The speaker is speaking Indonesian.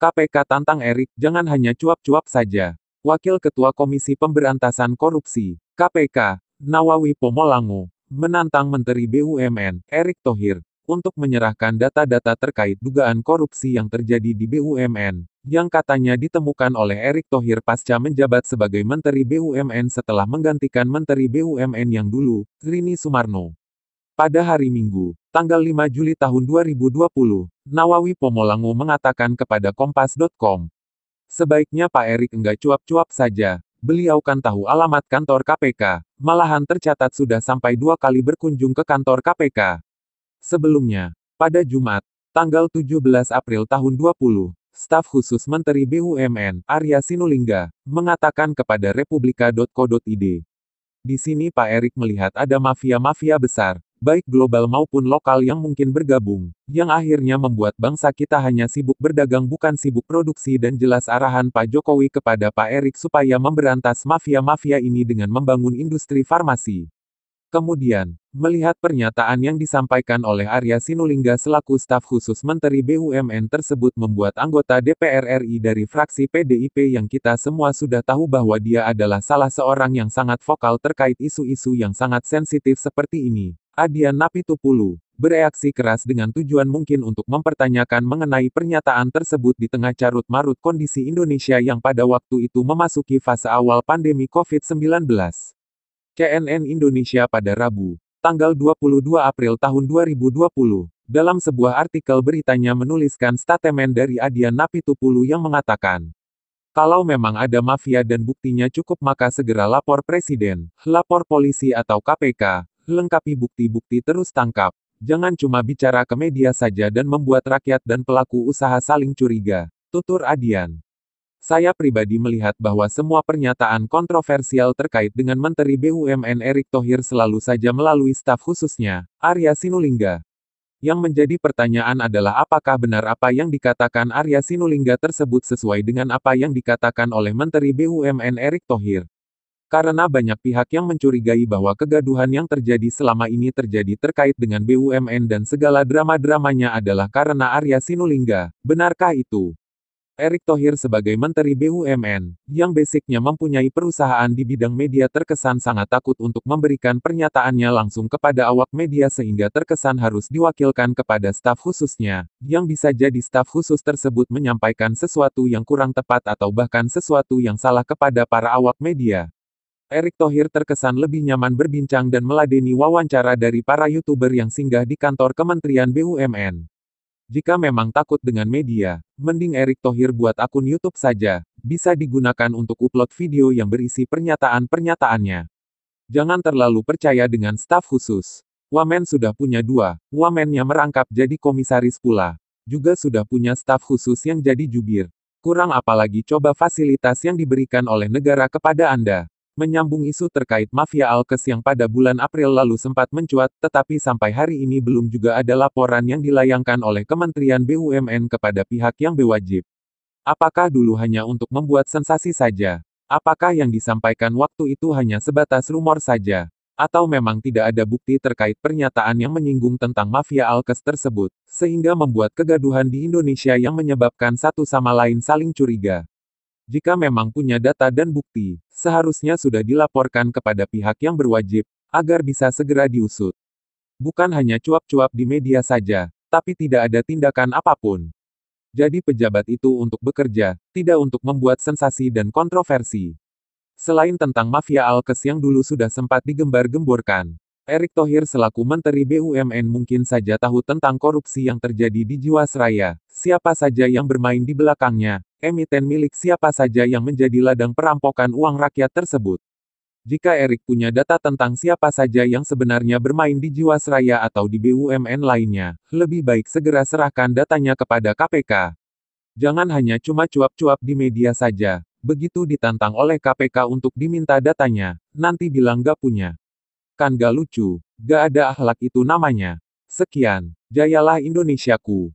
KPK tantang Erik, jangan hanya cuap-cuap saja. Wakil Ketua Komisi Pemberantasan Korupsi, KPK, Nawawi Pomolango, menantang Menteri BUMN, Erick Thohir, untuk menyerahkan data-data terkait dugaan korupsi yang terjadi di BUMN, yang katanya ditemukan oleh Erick Thohir pasca menjabat sebagai Menteri BUMN setelah menggantikan Menteri BUMN yang dulu, Rini Sumarno. Pada hari Minggu, tanggal 5 Juli tahun 2020, Nawawi Pomolango mengatakan kepada Kompas.com, sebaiknya Pak Erick enggak cuap-cuap saja. Beliau kan tahu alamat kantor KPK, malahan tercatat sudah sampai 2 kali berkunjung ke kantor KPK. Sebelumnya, pada Jumat, tanggal 17 April tahun 20, staf khusus Menteri BUMN, Arya Sinulinga, mengatakan kepada Republika.co.id. Di sini Pak Erick melihat ada mafia-mafia besar, baik global maupun lokal yang mungkin bergabung, yang akhirnya membuat bangsa kita hanya sibuk berdagang bukan sibuk produksi dan jelas arahan Pak Jokowi kepada Pak Erick supaya memberantas mafia-mafia ini dengan membangun industri farmasi. Kemudian, melihat pernyataan yang disampaikan oleh Arya Sinulinga selaku staf khusus Menteri BUMN tersebut membuat anggota DPR RI dari fraksi PDIP yang kita semua sudah tahu bahwa dia adalah salah seorang yang sangat vokal terkait isu-isu yang sangat sensitif seperti ini, Adian Napitupulu, bereaksi keras dengan tujuan mungkin untuk mempertanyakan mengenai pernyataan tersebut di tengah carut-marut kondisi Indonesia yang pada waktu itu memasuki fase awal pandemi COVID-19. CNN Indonesia pada Rabu, tanggal 22 April tahun 2020, dalam sebuah artikel beritanya menuliskan statement dari Adian Napitupulu yang mengatakan, kalau memang ada mafia dan buktinya cukup maka segera lapor Presiden, lapor polisi atau KPK, lengkapi bukti-bukti terus tangkap. Jangan cuma bicara ke media saja dan membuat rakyat dan pelaku usaha saling curiga, tutur Adian. Saya pribadi melihat bahwa semua pernyataan kontroversial terkait dengan Menteri BUMN Erick Thohir selalu saja melalui staf khususnya, Arya Sinulinga. Yang menjadi pertanyaan adalah apakah benar apa yang dikatakan Arya Sinulinga tersebut sesuai dengan apa yang dikatakan oleh Menteri BUMN Erick Thohir. Karena banyak pihak yang mencurigai bahwa kegaduhan yang terjadi selama ini terjadi terkait dengan BUMN dan segala drama-dramanya adalah karena Arya Sinulinga. Benarkah itu? Erick Thohir sebagai Menteri BUMN, yang basicnya mempunyai perusahaan di bidang media terkesan sangat takut untuk memberikan pernyataannya langsung kepada awak media sehingga terkesan harus diwakilkan kepada staf khususnya, yang bisa jadi staf khusus tersebut menyampaikan sesuatu yang kurang tepat atau bahkan sesuatu yang salah kepada para awak media. Erick Thohir terkesan lebih nyaman berbincang dan meladeni wawancara dari para YouTuber yang singgah di kantor Kementerian BUMN. Jika memang takut dengan media, mending Erick Thohir buat akun YouTube saja, bisa digunakan untuk upload video yang berisi pernyataan-pernyataannya. Jangan terlalu percaya dengan staf khusus. Wamen sudah punya 2, wamennya merangkap jadi komisaris pula. Juga sudah punya staf khusus yang jadi jubir. Kurang apalagi coba fasilitas yang diberikan oleh negara kepada Anda. Menyambung isu terkait mafia alkes yang pada bulan April lalu sempat mencuat, tetapi sampai hari ini belum juga ada laporan yang dilayangkan oleh Kementerian BUMN kepada pihak yang berwajib. Apakah dulu hanya untuk membuat sensasi saja? Apakah yang disampaikan waktu itu hanya sebatas rumor saja? Atau memang tidak ada bukti terkait pernyataan yang menyinggung tentang mafia alkes tersebut, sehingga membuat kegaduhan di Indonesia yang menyebabkan satu sama lain saling curiga? Jika memang punya data dan bukti, seharusnya sudah dilaporkan kepada pihak yang berwajib, agar bisa segera diusut. Bukan hanya cuap-cuap di media saja, tapi tidak ada tindakan apapun. Jadi pejabat itu untuk bekerja, tidak untuk membuat sensasi dan kontroversi. Selain tentang mafia alkes yang dulu sudah sempat digembar-gemborkan, Erick Thohir selaku Menteri BUMN mungkin saja tahu tentang korupsi yang terjadi di Jiwasraya, siapa saja yang bermain di belakangnya, emiten milik siapa saja yang menjadi ladang perampokan uang rakyat tersebut. Jika Erick punya data tentang siapa saja yang sebenarnya bermain di Jiwasraya atau di BUMN lainnya, lebih baik segera serahkan datanya kepada KPK. Jangan hanya cuma cuap-cuap di media saja, begitu ditantang oleh KPK untuk diminta datanya, nanti bilang gak punya. Kan gak lucu, gak ada akhlak itu namanya. Sekian, jayalah Indonesiaku.